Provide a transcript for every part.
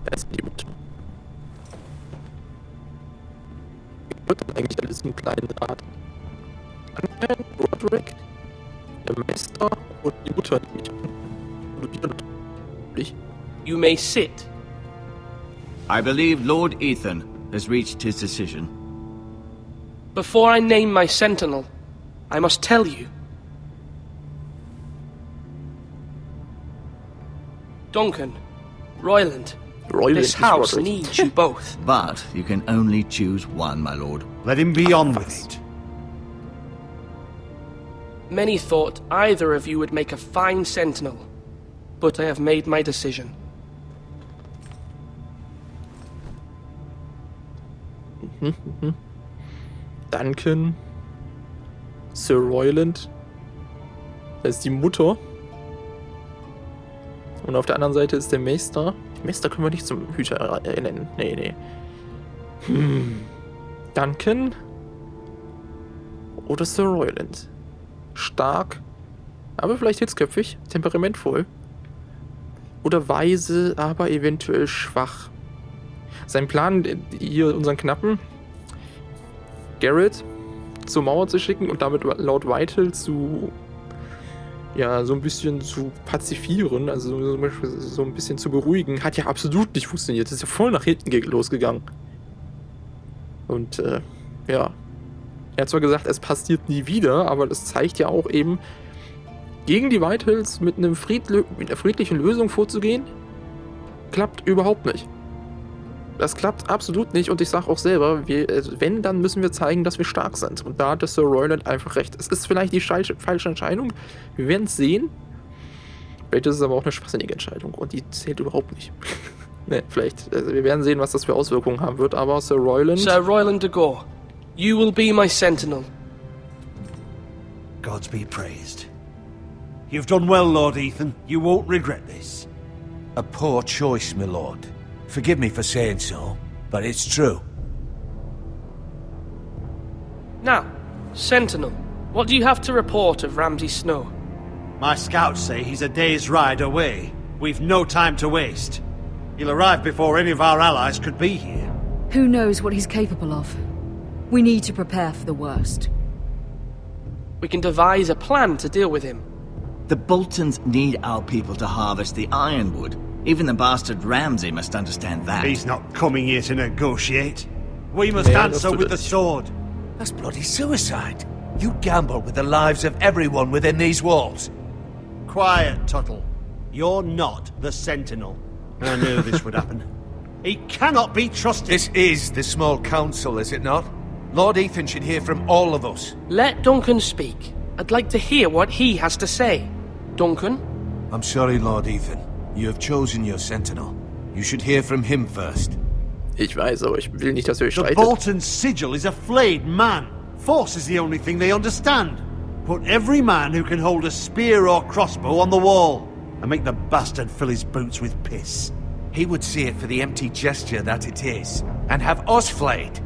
Da ist die Mutter. Wie wird denn eigentlich alles einen kleinen Rat? Duncan, Roderick, der Meister und die Mutter. You may sit. I believe Lord Ethan has reached his decision. Before I name my sentinel, I must tell you. Duncan, Royland, this house needs you both. But you can only choose one, my lord. Let him be on with it. Many thought either of you would make a fine sentinel, but I have made my decision. Duncan, Sir Royland, das ist die Mutter. Und auf der anderen Seite ist der Meister. Den Meister können wir nicht zum Hüter nennen. Nee. Duncan oder Sir Royland. Stark, aber vielleicht hitzköpfig, temperamentvoll. Oder weise, aber eventuell schwach. Sein Plan, hier unseren Knappen Garrett zur Mauer zu schicken und damit Lord Whitehall so ein bisschen zu pazifieren, also so ein bisschen zu beruhigen, hat ja absolut nicht funktioniert. Das ist ja voll nach hinten losgegangen. Und er hat zwar gesagt, es passiert nie wieder, aber das zeigt ja auch eben, gegen die Whitehalls mit einer friedlichen Lösung vorzugehen, klappt überhaupt nicht. Das klappt absolut nicht und ich sage auch selber, wenn, dann müssen wir zeigen, dass wir stark sind. Und da hat der Sir Royland einfach recht. Es ist vielleicht die falsche Entscheidung, wir werden es sehen. Vielleicht ist es aber auch eine schwachsinnige Entscheidung und die zählt überhaupt nicht. Ne, vielleicht, wir werden sehen, was das für Auswirkungen haben wird, aber Sir Royland de Gore, you will be my sentinel. Gods be praised. You've done well, Lord Ethan. You won't regret this. A poor choice, my lord. Forgive me for saying so, but it's true. Now, Sentinel, what do you have to report of Ramsay Snow? My scouts say he's a day's ride away. We've no time to waste. He'll arrive before any of our allies could be here. Who knows what he's capable of? We need to prepare for the worst. We can devise a plan to deal with him. The Boltons need our people to harvest the ironwood. Even the bastard Ramsay must understand that. He's not coming here to negotiate. We must answer with the sword. That's bloody suicide. You gamble with the lives of everyone within these walls. Quiet, Tuttle. You're not the Sentinel. I knew this would happen. He cannot be trusted. This is the small council, is it not? Lord Ethan should hear from all of us. Let Duncan speak. I'd like to hear what he has to say. Duncan? I'm sorry, Lord Ethan. You have chosen your sentinel. You should hear from him first. Ich weiß, aber ich will nicht, dass ihr euch The streitet. Bolton sigil is a flayed man. Force is the only thing they understand. Put every man who can hold a spear or crossbow on the wall, and make the bastard fill his boots with piss. He would see it for the empty gesture that it is, and have us flayed.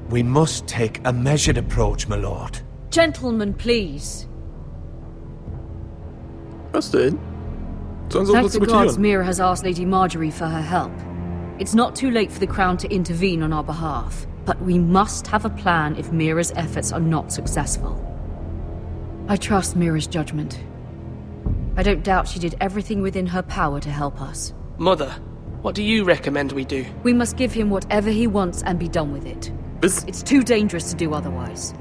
We must take a measured approach, my lord. Gentlemen, please. Was denn? Sollen sie Thank uns the gods diskutieren? Mira has asked Lady Marjorie for her help. It's not too late for the Crown to intervene on our behalf, but we must have a plan if Mira's efforts are not successful. I trust Mira's judgment. I don't doubt she did everything within her power to help us. Mother, what do you recommend we do? We must give him whatever he wants and be done with it. It's too dangerous to do otherwise.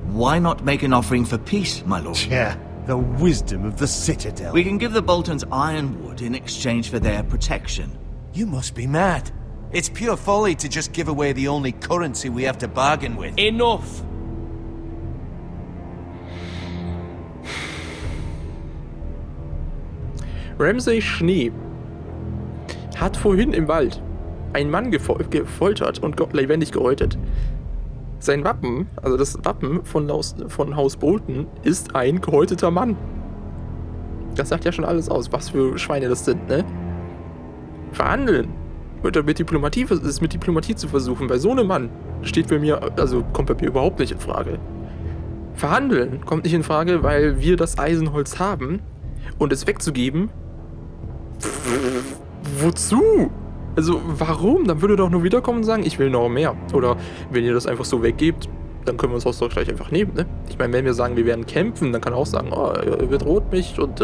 Why not make an offering for peace, my lord? Yeah, the wisdom of the Citadel. We can give the Boltons ironwood in exchange for their protection. You must be mad. It's pure folly to just give away the only currency we have to bargain with. Enough! Ramsay Schnee hat vorhin im Wald einen Mann gefoltert und lebendig gehäutet. Sein Wappen, also das Wappen von Haus Bolton, ist ein gehäuteter Mann. Das sagt ja schon alles aus, was für Schweine das sind, ne? Verhandeln mit Diplomatie zu versuchen, bei so einem Mann kommt bei mir überhaupt nicht in Frage. Verhandeln kommt nicht in Frage, weil wir das Eisenholz haben und es wegzugeben, Wozu? Also, warum? Dann würde er doch nur wiederkommen und sagen, ich will noch mehr. Oder wenn ihr das einfach so weggebt, dann können wir uns das doch gleich einfach nehmen, ne? Ich meine, wenn wir sagen, wir werden kämpfen, dann kann er auch sagen, oh, er bedroht mich und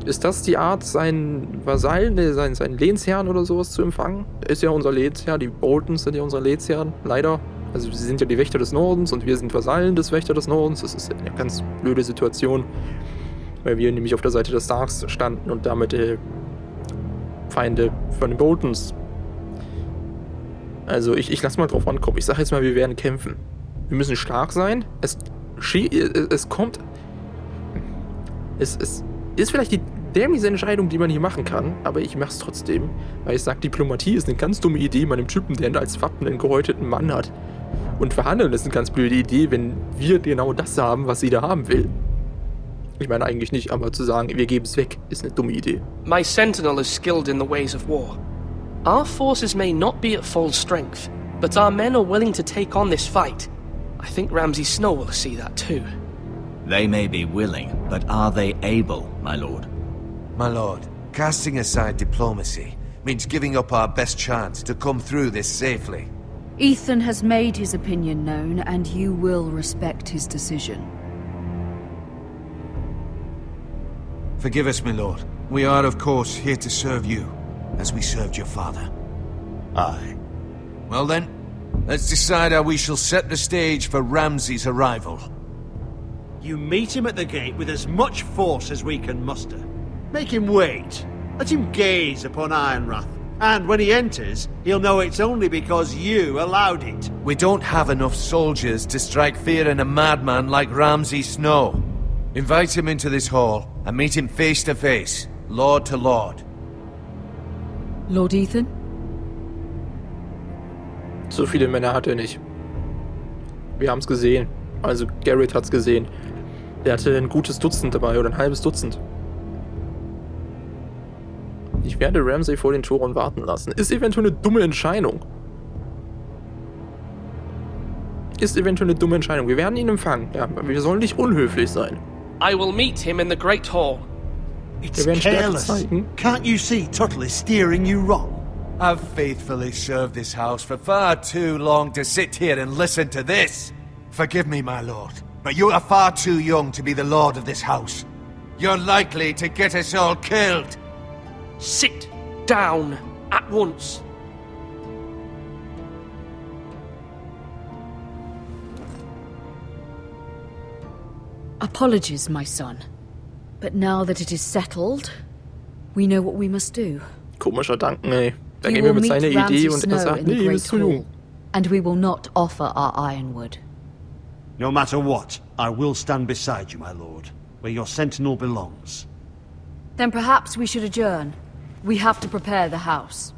ist das die Art, seinen Vasallen, seinen Lehnsherrn oder sowas zu empfangen? Ist ja unser Lehnsherr, die Boltons sind ja unsere Lehnsherren, leider. Also sie sind ja die Wächter des Nordens und wir sind Vasallen des Wächter des Nordens. Das ist eine ganz blöde Situation, weil wir nämlich auf der Seite der Starks standen und damit Feinde von den Boltons. Also ich lass mal drauf ankommen. Ich sag jetzt mal, wir werden kämpfen. Wir müssen stark sein. Es ist vielleicht die dämlichste Entscheidung, die man hier machen kann, aber ich mach's trotzdem, weil ich sag, Diplomatie ist eine ganz dumme Idee bei einem Typen, der als Wappen einen gehäuteten Mann hat. Und Verhandeln ist eine ganz blöde Idee, wenn wir genau das haben, was sie da haben will. Ich meine eigentlich nicht, aber zu sagen, wir geben es weg, ist eine dumme Idee. My sentinel is skilled in the ways of war. Our forces may not be at full strength, but our men are willing to take on this fight. I think Ramsay Snow will see that too. They may be willing, but are they able, my lord? My lord, casting aside diplomacy means giving up our best chance to come through this safely. Ethan has made his opinion known, and you will respect his decision. Forgive us, my lord. We are, of course, here to serve you, as we served your father. Aye. Well then, let's decide how we shall set the stage for Ramsay's arrival. You meet him at the gate with as much force as we can muster. Make him wait. Let him gaze upon Ironrath. And when he enters, he'll know it's only because you allowed it. We don't have enough soldiers to strike fear in a madman like Ramsay Snow. Invite him into this hall and meet him face to face, lord to lord. Lord Ethan? So viele Männer hat er nicht. Wir haben's gesehen. Also Garrett hat's gesehen. Der hatte ein gutes Dutzend dabei oder ein halbes Dutzend. Ich werde Ramsay vor den Toren warten lassen. Ist eventuell eine dumme Entscheidung. Wir werden ihn empfangen. Ja, wir sollen nicht unhöflich sein. I will meet him in the Great Hall. It's Wir werden Stärke careless. zeigen. Can't you see Tuttle is steering you wrong? I've faithfully served this house for far too long to sit here and listen to this. Forgive me, my lord, but you are far too young to be the lord of this house. You're likely to get us all killed. Sit down at once. Apologies, my son. But now that it is settled, we know what we must do. Komischer Danken, ey. Da You gehen wir will mit meet seiner Idee Ramsay und er Snow sagt, in the nee, du Great bist zu jung. Hall, and we will not offer our ironwood. No matter what, I will stand beside you, my lord, where your sentinel belongs. Then perhaps we should adjourn. We have to prepare the house.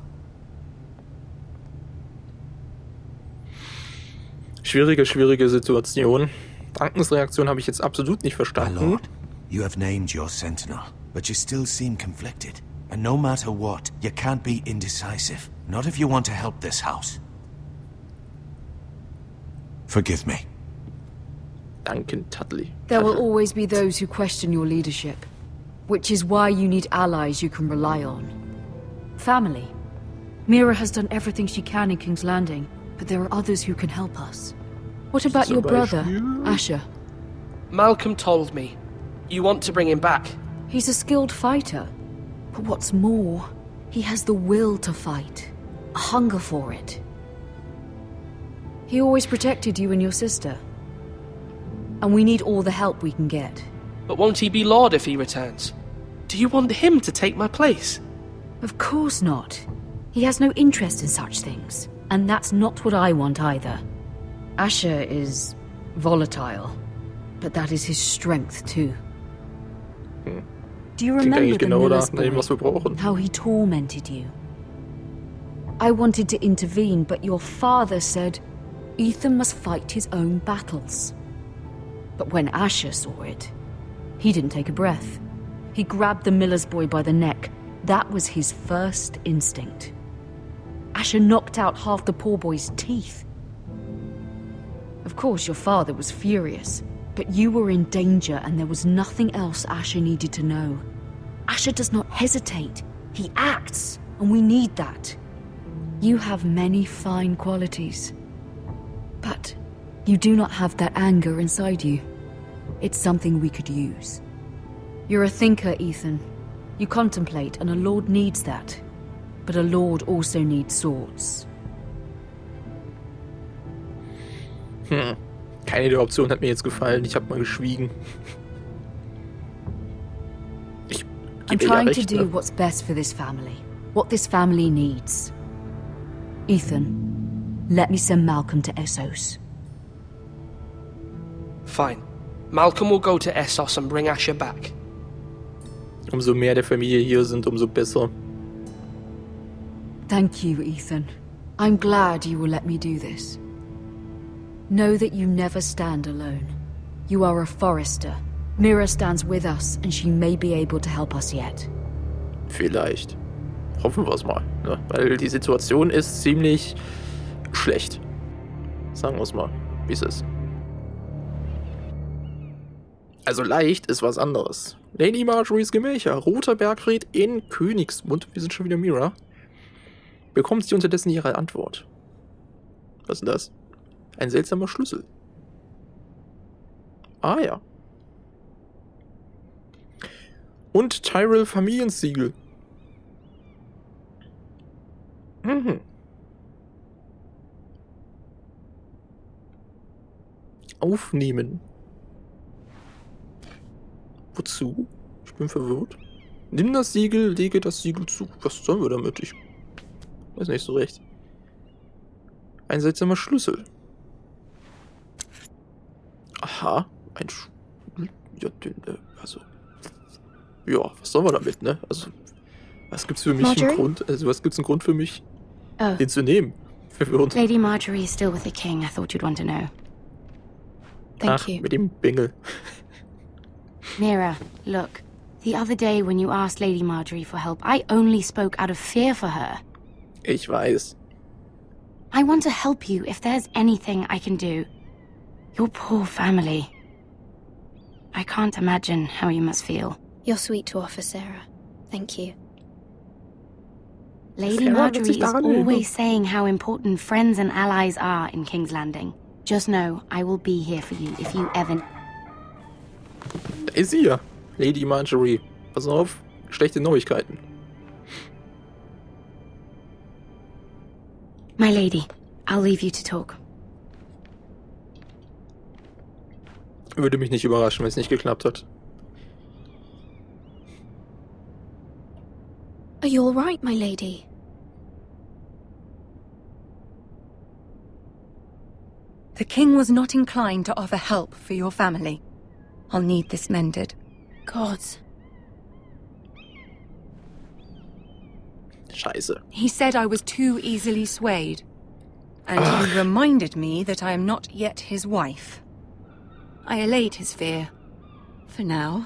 Schwierige Situation. Dankensreaktion habe ich jetzt absolut nicht My verstanden. lord, you have named your sentinel, but you still seem conflicted. And no matter what, you can't be indecisive. Not if you want to help this house. Forgive me. Danke, Tudley. There will always be those who question your leadership, which is why you need allies you can rely on. Family. Mira has done everything she can in King's Landing, but there are others who can help us. What about your brother, Asher? Malcolm told me. You want to bring him back. He's a skilled fighter. But what's more, he has the will to fight. A hunger for it. He always protected you and your sister. And we need all the help we can get. But won't he be Lord if he returns? Do you want him to take my place? Of course not. He has no interest in such things. And that's not what I want either. Asher is volatile. But that is his strength too. Do you Klingt remember eigentlich the genau Miller's nach dem, was wir boy? brauchen. How he tormented you? I wanted to intervene, but your father said Ethan must fight his own battles. But when Asher saw it, he didn't take a breath. He grabbed the miller's boy by the neck. That was his first instinct. Asher knocked out half the poor boy's teeth. Of course, your father was furious, but you were in danger and there was nothing else Asher needed to know. Asher does not hesitate. He acts, and we need that. You have many fine qualities. But you do not have that anger inside you. It's something we could use. You're a thinker, Ethan. You contemplate, and a lord needs that. But a lord also needs swords. Keine der Optionen hat mir jetzt gefallen. Ich habe mal geschwiegen. I'm trying to do what's best for this family. What this family needs. Ethan, let me send Malcolm to Essos. Fine. Malcolm will go to Essos and bring Asher back. Umso mehr der Familie hier sind, umso besser. Thank you, Ethan. I'm glad you will let me do this. Know that you never stand alone. You are a Forrester. Mira stands with us, and she may be able to help us yet. Vielleicht. Hoffen wir es mal. Ne? Weil die Situation ist ziemlich schlecht. Sagen wir es mal, wie es ist. Also leicht ist was anderes. Lady Marjorys Gemächer, Roter Bergfried in Königsmund. Wir sind schon wieder Mira. Bekommt sie unterdessen ihre Antwort. Was ist denn das? Ein seltsamer Schlüssel. Ah ja. Und Tyrell Familiensiegel. Aufnehmen. Wozu? Ich bin verwirrt. Nimm das Siegel, lege das Siegel zu. Was sollen wir damit? Ich weiß nicht so recht. Ein seltsamer Schlüssel. Aha. Ein Schlüssel. Ja, also. Ja, was sollen wir damit, ne? Also, was gibt's für mich einen Grund? Also, was gibt's einen Grund für mich, den zu nehmen? Verwirrend. Lady Marjorie is still with the king. I thought you'd want to know. Thank you. Mit dem Bengel. Mira, look. The other day when you asked Lady Marjorie for help, I only spoke out of fear for her. Ich weiß. I want to help you if there's anything I can do. Your poor family. I can't imagine how you must feel. You're sweet to offer, Sarah. Thank you. Lady Marjorie is always saying how important friends and allies are in King's Landing. Just know, I will be here for you if you ever... Da ist sie ja. Lady Marjorie. Pass auf, schlechte Neuigkeiten. My lady, I'll leave you to talk. Würde mich nicht überraschen, wenn es nicht geklappt hat. Are you all right, my lady? The king was not inclined to offer help for your family. I'll need this mended. Gods. Scheiße. He said I was too easily swayed. And he reminded me that I am not yet his wife. I allayed his fear. For now.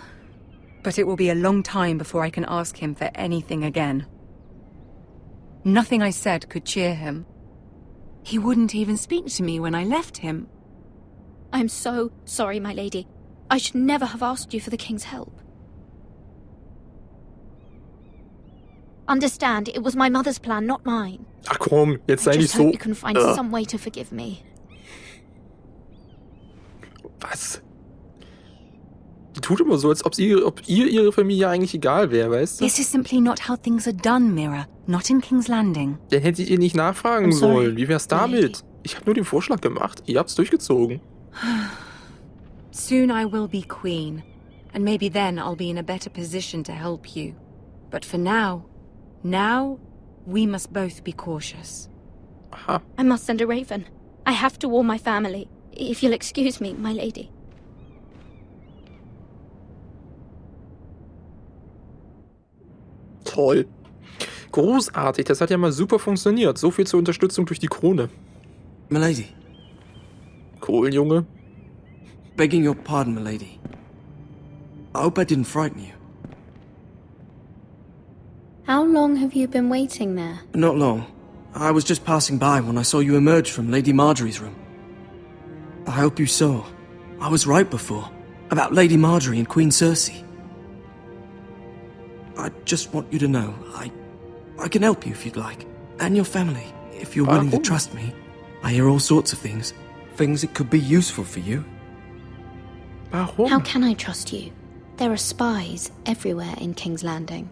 But it will be a long time before I can ask him for anything again. Nothing I said could cheer him. He wouldn't even speak to me when I left him. I'm so sorry, my lady. I should never have asked you for the king's help. Understand, it was my mother's plan, not mine. Ach komm, jetzt sei I nicht just so... hope you can find some way to forgive me. Was? Die tut immer so, als ob ihr ihre Familie eigentlich egal wäre, weißt du? This is simply not how things are done, Mira. Not in King's Landing. Dann hättet ihr nicht nachfragen sollen. Wie wär's damit? Ich habe nur den Vorschlag gemacht. Ihr habt's durchgezogen. Soon I will be queen. And maybe then I'll be in a better position to help you. But for now, we must both be cautious. Aha. I must send a raven. I have to warn my family. If you'll excuse me, my lady. Toll. Großartig, das hat ja mal super funktioniert. So viel zur Unterstützung durch die Krone. Milady. Kohlenjunge. Begging your pardon, milady. I hope I didn't frighten you. How long have you been waiting there? Not long. I was just passing by when I saw you emerge from Lady Marjorie's room. I hope you saw. I was right before. About Lady Marjorie and Queen Cersei. I just want you to know, I I can help you if you'd like. And your family, if you're willing to trust me. I hear all sorts of things. Things that could be useful for you. Warum? How can I trust you? There are spies everywhere in King's Landing.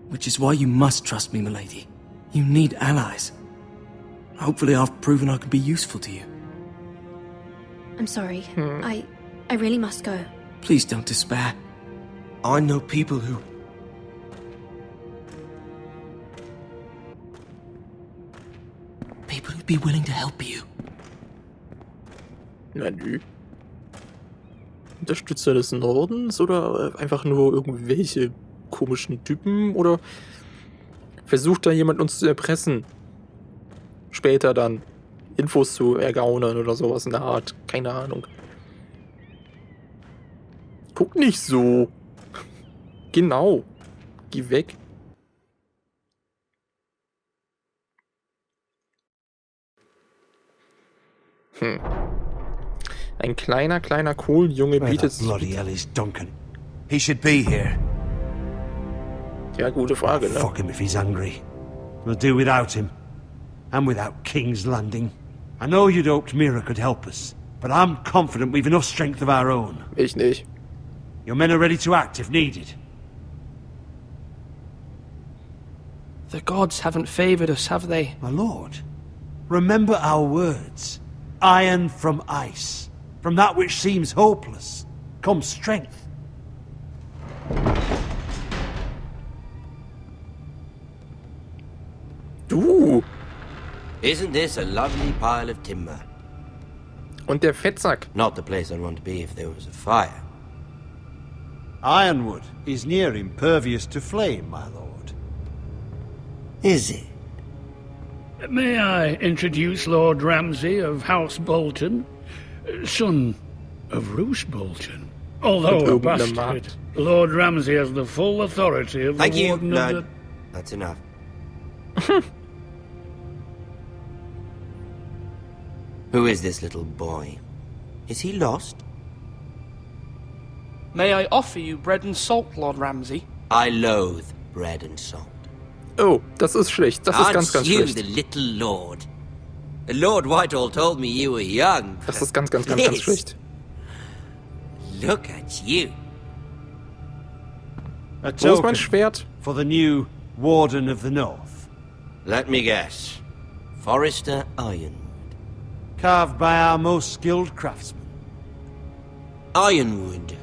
Which is why you must trust me, milady. You need allies. Hopefully I've proven I can be useful to you. I'm sorry. I really must go. Please don't despair. I know people who... People who'd be willing to help you. Na nö. Unterstützer des Nordens oder einfach nur irgendwelche komischen Typen oder versucht da jemand uns zu erpressen? Später dann Infos zu ergaunern oder sowas in der Art. Keine Ahnung. Guck nicht so. Genau. Geh weg. Ein kleiner Kohlenjunge bietet sich... Bloody hell is Duncan? He should be here. Ja, gute Frage, ne? Fuck him if he's angry. We'll do without him. And without King's Landing. I know you'd hoped Mira could help us, but I'm confident we've enough strength of our own. Ich nicht. Your men are ready to act if needed. The gods haven't favored us, have they? My lord, remember our words. Iron from ice. From that which seems hopeless comes strength. Du! Isn't this a lovely pile of timber? Und der Fettsack. Not the place I'd want to be if there was a fire. Ironwood is near impervious to flame, my lord. Is it? May I introduce Lord Ramsay of House Bolton, son of Roose Bolton. Although a bastard, Lord Ramsay has the full authority of the Warden of the... That's enough. Who is this little boy? Is he lost? May I offer you bread and salt, Lord Ramsay? I loathe bread and salt. Oh, das ist schlecht. Das ist ganz you schlecht. The little lord? Lord Whitehall told me you were young. Das ist ganz schlecht. Look at you. A Wo ist mein token Schwert? for the new Warden of the North. Let me guess. Forrester Ironwood. Carved by our most skilled craftsmen. Ironwood.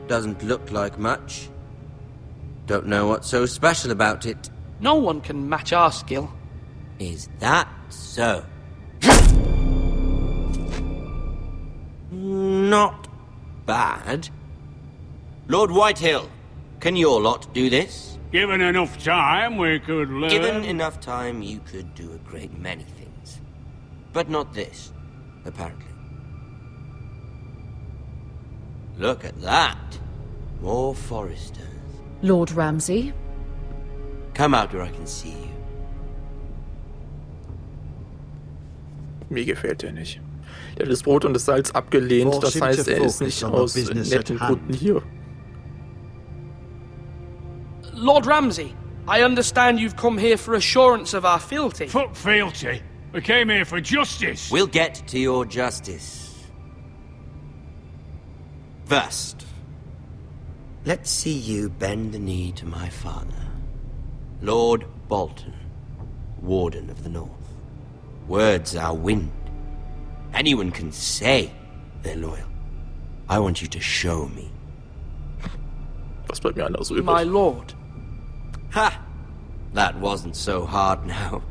Doesn't look like much. Don't know what's so special about it. No one can match our skill. Is that so? Not bad. Lord Whitehill, can your lot do this? Given enough time, we could learn... Given enough time, you could do a great many things. But not this, apparently. Look at that. More Forresters. Lord Ramsay? Come out where I can see you. Mir gefällt er nicht. Der hat das Brot und das Salz abgelehnt, das heißt, er ist nicht aus netten Gründen hier. Lord Ramsay, I understand you've come here for assurance of our fealty. Fuck fealty. We came here for justice. We'll get to your justice. First, let's see you bend the knee to my father, Lord Bolton, Warden of the North. Words are wind. Anyone can say they're loyal. I want you to show me. Was bleibt mir anders übrig? My lord. Ha! That wasn't so hard now,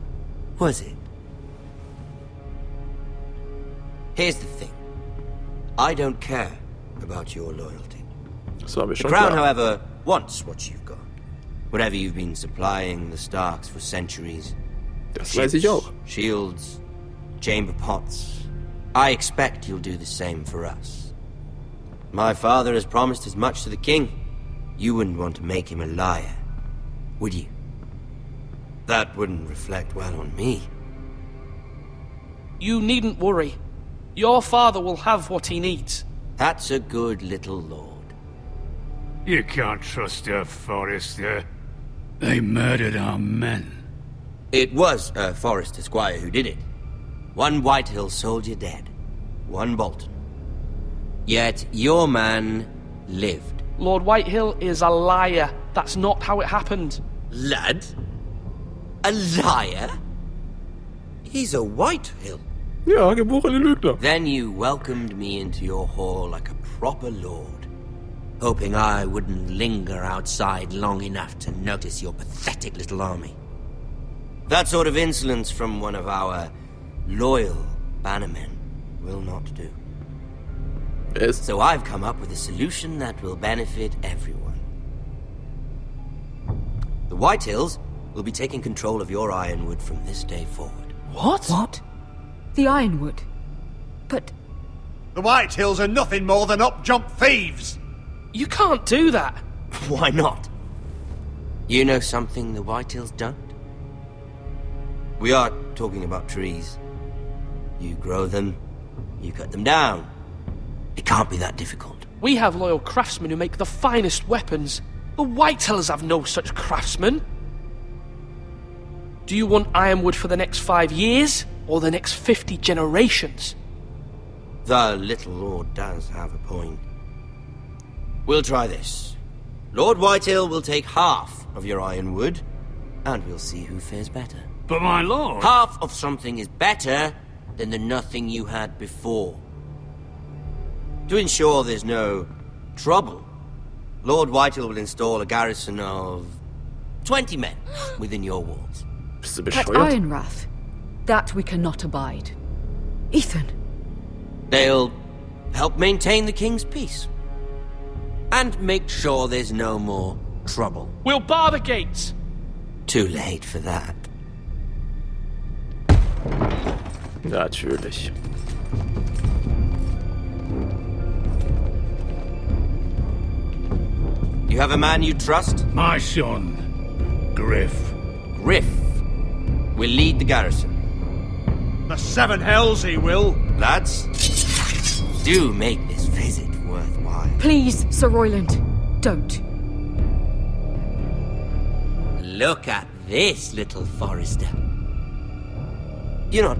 was it? Here's the thing. I don't care about your loyalty. Das war mir The schon Crown, klar. however, wants what you've got. Whatever you've been supplying the Starks for centuries. Das weiß ich auch. Shields, chamber pots. I expect you'll do the same for us. My father has promised as much to the king. You wouldn't want to make him a liar, would you? That wouldn't reflect well on me. You needn't worry. Your father will have what he needs. That's a good little lord. You can't trust her, Forrester. They murdered our men. It was a Forrester squire who did it. One Whitehill soldier dead. One Bolton. Yet your man lived. Lord Whitehill is a liar. That's not how it happened. Lad? A liar? He's a Whitehill. Ja, geborene Lügner. Then you welcomed me into your hall like a proper lord, hoping I wouldn't linger outside long enough to notice your pathetic little army. That sort of insolence from one of our loyal bannermen will not do. Yes. So I've come up with a solution that will benefit everyone. The Whitehills will be taking control of your Ironwood from this day forward. What? What? The Ironwood? But... The Whitehills are nothing more than up-jump thieves! You can't do that. Why not? You know something the Whitehills don't? We are talking about trees. You grow them, you cut them down. It can't be that difficult. We have loyal craftsmen who make the finest weapons. The Whitehills have no such craftsmen. Do you want Ironwood for the next 5 years, or the next 50 generations? The little lord does have a point. We'll try this. Lord Whitehill will take half of your Ironwood, and we'll see who fares better. But my lord... Half of something is better than the nothing you had before. To ensure there's no trouble, Lord Whitehill will install a garrison of 20 men within your walls. Bist du At bescheuert? Ironrath, that we cannot abide. Ethan. They'll help maintain the king's peace. And make sure there's no more trouble. We'll bar the gates. Too late for that. Natürlich. You have a man you trust? My son, Griff. Griff will lead the garrison. The seven hells he will! Lads, do make this visit worthwhile. Please, Sir Royland, don't. Look at this, little Forrester. You're not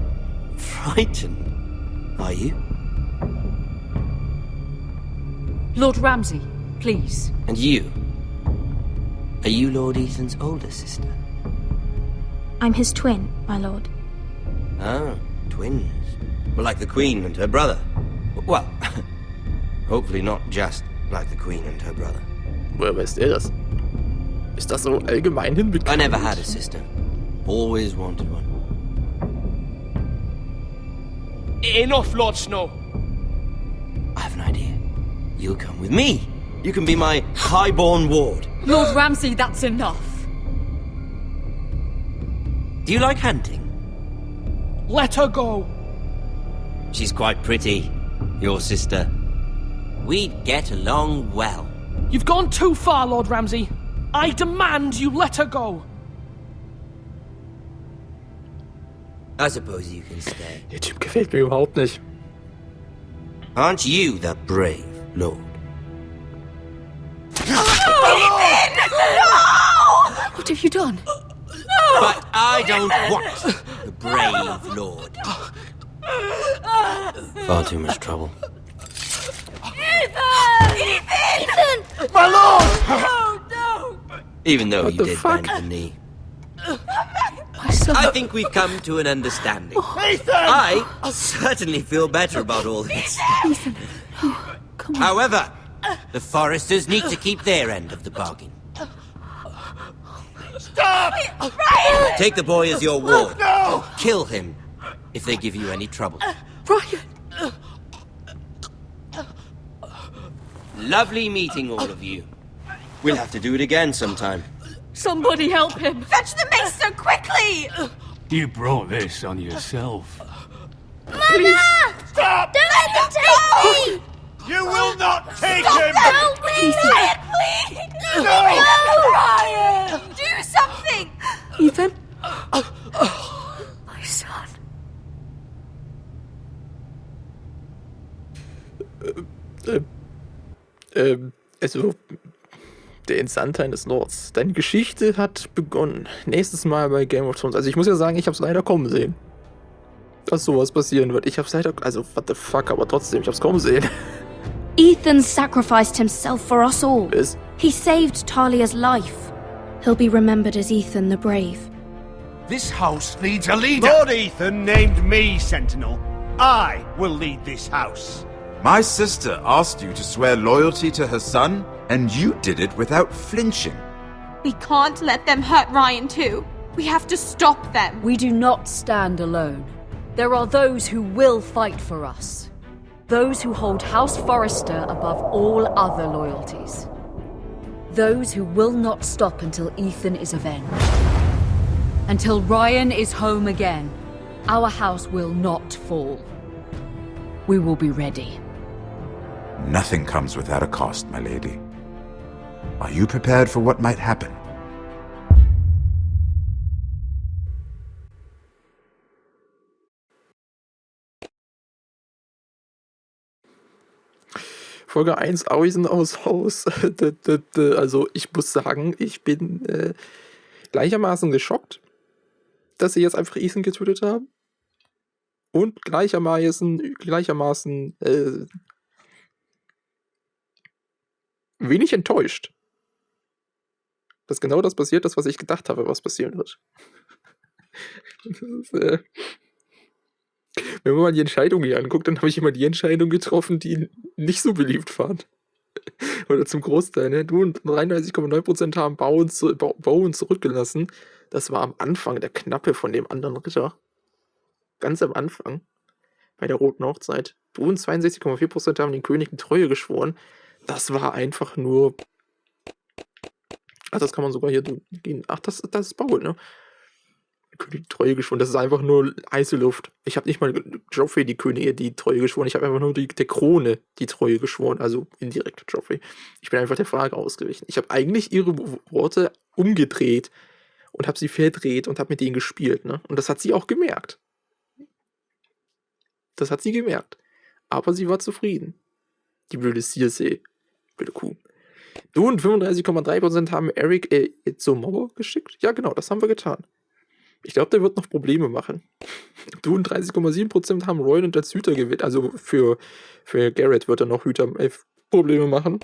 frightened, are you? Lord Ramsay, please. And you? Are you Lord Ethan's older sister? I'm his twin, my lord. Ah, twins. Well, like the Queen and her brother. Well, hopefully not just like the Queen and her brother. Woher weiß der das? Ist das so allgemein hin bekannt? I never had a sister. Always wanted one. Enough, Lord Snow. I have an idea. You'll come with me. You can be my highborn ward. Lord Ramsay, that's enough. Do you like hunting? Let her go. She's quite pretty, your sister. We'd get along well. You've gone too far, Lord Ramsay. I demand you let her go. I suppose you can stay. Der Typ gefällt mir überhaupt nicht. Aren't you the brave lord? What have you done? But I don't want the brave lord. Far too much trouble. Ethan! My lord! Oh, no! Even though What you the did fuck? bend the knee. My son. I think we've come to an understanding. Ethan! I certainly feel better about all this. Ethan. Oh, come on. However, the Forresters need to keep their end of the bargain. Stop! Ryan! Take the boy as your ward. No! Kill him if they give you any trouble. Ryan. Lovely meeting all of you. We'll have to do it again sometime. Somebody help him. Fetch the mace so quickly! You brought this on yourself. Mother! Stop! Don't let them take me! You will not take Stop him! Help me! Ryan, please! No! Ryan! Do something! Ethan. My son. Also, Der Entsandte des Lords. Deine Geschichte hat begonnen. Nächstes Mal bei Game of Thrones. Also ich muss ja sagen, ich hab's leider kommen sehen. Dass sowas passieren wird. Ich hab's leider... Also, what the fuck, aber trotzdem, ich hab's kommen sehen. Ethan sacrificed himself for us all. Was? He saved Talia's life. He'll be remembered as Ethan the Brave. This house needs a leader! Lord Ethan named me Sentinel. I will lead this house. My sister asked you to swear loyalty to her son, and you did it without flinching. We can't let them hurt Ryan too. We have to stop them. We do not stand alone. There are those who will fight for us. Those who hold House Forrester above all other loyalties. Those who will not stop until Ethan is avenged. Until Ryan is home again, our house will not fall. We will be ready. Nothing comes without a cost, my lady. Are you prepared for what might happen? Folge 1, Auisen aus Haus. Also ich muss sagen, ich bin gleichermaßen geschockt, dass sie jetzt einfach Ethan getötet haben. Und gleichermaßen wenig enttäuscht, dass genau das passiert ist, was ich gedacht habe, was passieren wird. Das ist, wenn man mal die Entscheidungen hier anguckt, dann habe ich immer die Entscheidung getroffen, die nicht so beliebt waren. Oder zum Großteil, ne? Du und 33,9% haben Bowen zurückgelassen. Das war am Anfang der Knappe von dem anderen Ritter. Ganz am Anfang. Bei der Roten Hochzeit. Du und 62,4% haben den König die Treue geschworen. Das war einfach nur... Ach, das kann man sogar hier gehen. Ach, das ist Bowen, ne? König die Treue geschworen. Das ist einfach nur heiße Luft. Ich habe nicht mal Joffrey die Könige die Treue geschworen. Ich habe einfach nur der Krone die Treue geschworen. Also indirekt Joffrey. Ich bin einfach der Frage ausgewichen. Ich habe eigentlich ihre Worte umgedreht und habe sie verdreht und habe mit denen gespielt. Ne? Und das hat sie auch gemerkt. Das hat sie gemerkt. Aber sie war zufrieden. Die blöde Cersei. Blöde Kuh. Du und 35,3% haben Eric zur Mauer geschickt. Ja, genau, das haben wir getan. Ich glaube, der wird noch Probleme machen. Du und 30,7% haben Royland als Hüter gewählt. Also für Garrett wird er noch Probleme machen.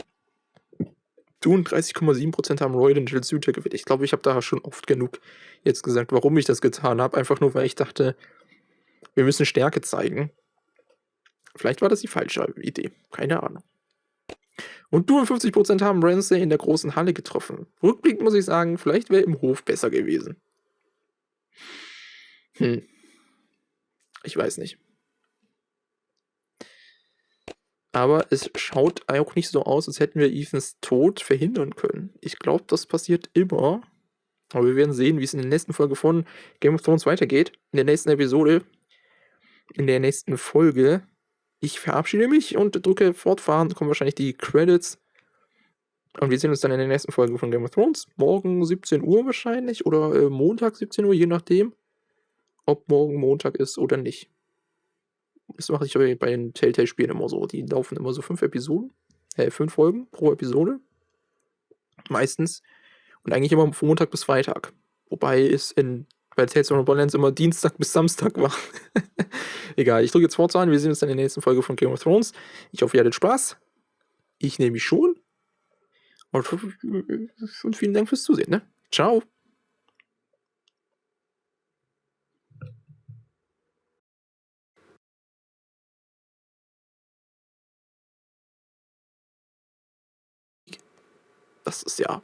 Du und 30,7% haben Royland als Hüter gewählt. Ich glaube, ich habe da schon oft genug jetzt gesagt, warum ich das getan habe. Einfach nur, weil ich dachte, wir müssen Stärke zeigen. Vielleicht war das die falsche Idee. Keine Ahnung. Und du und 50% haben Ramsay in der großen Halle getroffen. Rückblickend muss ich sagen, vielleicht wäre im Hof besser gewesen. Ich weiß nicht. Aber es schaut auch nicht so aus, als hätten wir Ethans Tod verhindern können. Ich glaube, das passiert immer. Aber wir werden sehen, wie es in der nächsten Folge von Game of Thrones weitergeht. In der nächsten Episode. In der nächsten Folge. Ich verabschiede mich und drücke fortfahren. Da kommen wahrscheinlich die Credits. Und wir sehen uns dann in der nächsten Folge von Game of Thrones. Morgen 17 Uhr wahrscheinlich. Oder Montag 17 Uhr, je nachdem. Ob morgen Montag ist oder nicht. Das mache ich bei den Telltale-Spielen immer so. Die laufen immer so 5 Folgen pro Episode. Meistens. Und eigentlich immer von Montag bis Freitag. Wobei es bei Tales of Borderlands immer Dienstag bis Samstag war. Egal, ich drücke jetzt fortzufahren. Wir sehen uns dann in der nächsten Folge von Game of Thrones. Ich hoffe, ihr hattet Spaß. Ich nehme mich schon. Und vielen Dank fürs Zusehen. Ne? Ciao. Das ist ja...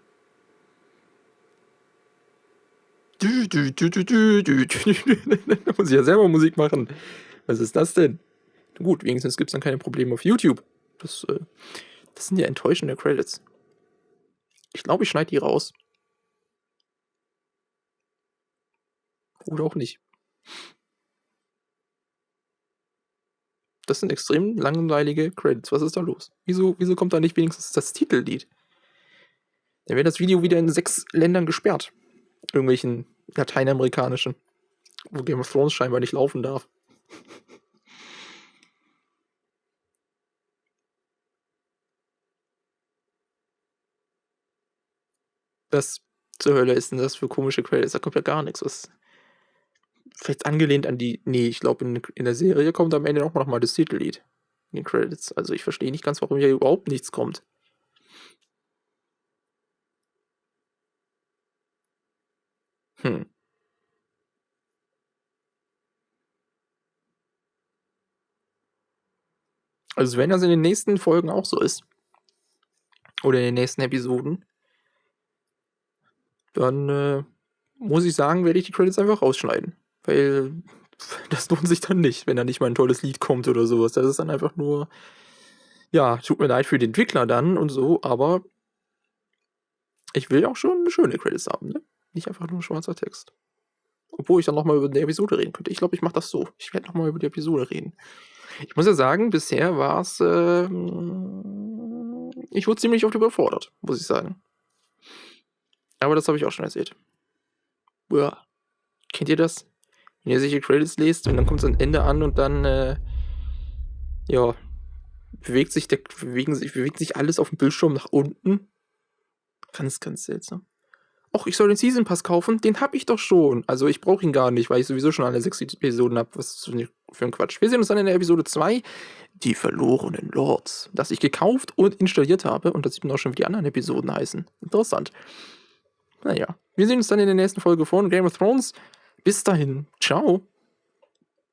Da muss ich ja selber Musik machen. Was ist das denn? Gut, wenigstens gibt es dann keine Probleme auf YouTube. Das sind ja enttäuschende Credits. Ich glaube, ich schneide die raus. Oder auch nicht. Das sind extrem langweilige Credits. Was ist da los? Wieso kommt da nicht wenigstens das Titellied? Dann wäre das Video wieder in 6 Ländern gesperrt. Irgendwelchen lateinamerikanischen. Wo Game of Thrones scheinbar nicht laufen darf. Was zur Hölle ist denn das für komische Credits? Da kommt ja gar nichts. Was vielleicht angelehnt an die. Nee, ich glaube, in der Serie kommt am Ende auch noch mal das Titellied. In den Credits. Also ich verstehe nicht ganz, warum hier überhaupt nichts kommt. Also wenn das in den nächsten Folgen auch so ist, oder in den nächsten Episoden, dann muss ich sagen, werde ich die Credits einfach rausschneiden. Weil das lohnt sich dann nicht, wenn da nicht mal ein tolles Lied kommt oder sowas. Das ist dann einfach nur, ja, tut mir leid für den Entwickler dann und so, aber ich will auch schon schöne Credits haben, ne? Nicht einfach nur schwarzer Text. Obwohl ich dann nochmal über die Episode reden könnte. Ich glaube, ich mache das so. Ich werde nochmal über die Episode reden. Ich muss ja sagen, bisher war es, ich wurde ziemlich oft überfordert, muss ich sagen. Aber das habe ich auch schon erzählt. Ja. Kennt ihr das? Wenn ihr solche Credits lest und dann kommt es am Ende an und dann, ja, bewegt sich alles auf dem Bildschirm nach unten. Ganz, ganz seltsam. Och, ich soll den Season Pass kaufen? Den habe ich doch schon. Also ich brauche ihn gar nicht, weil ich sowieso schon alle 6 Episoden habe. Was für ein Quatsch. Wir sehen uns dann in der Episode 2, die verlorenen Lords, das ich gekauft und installiert habe. Und das sieht man auch schon, wie die anderen Episoden heißen. Interessant. Naja, wir sehen uns dann in der nächsten Folge von Game of Thrones. Bis dahin. Ciao.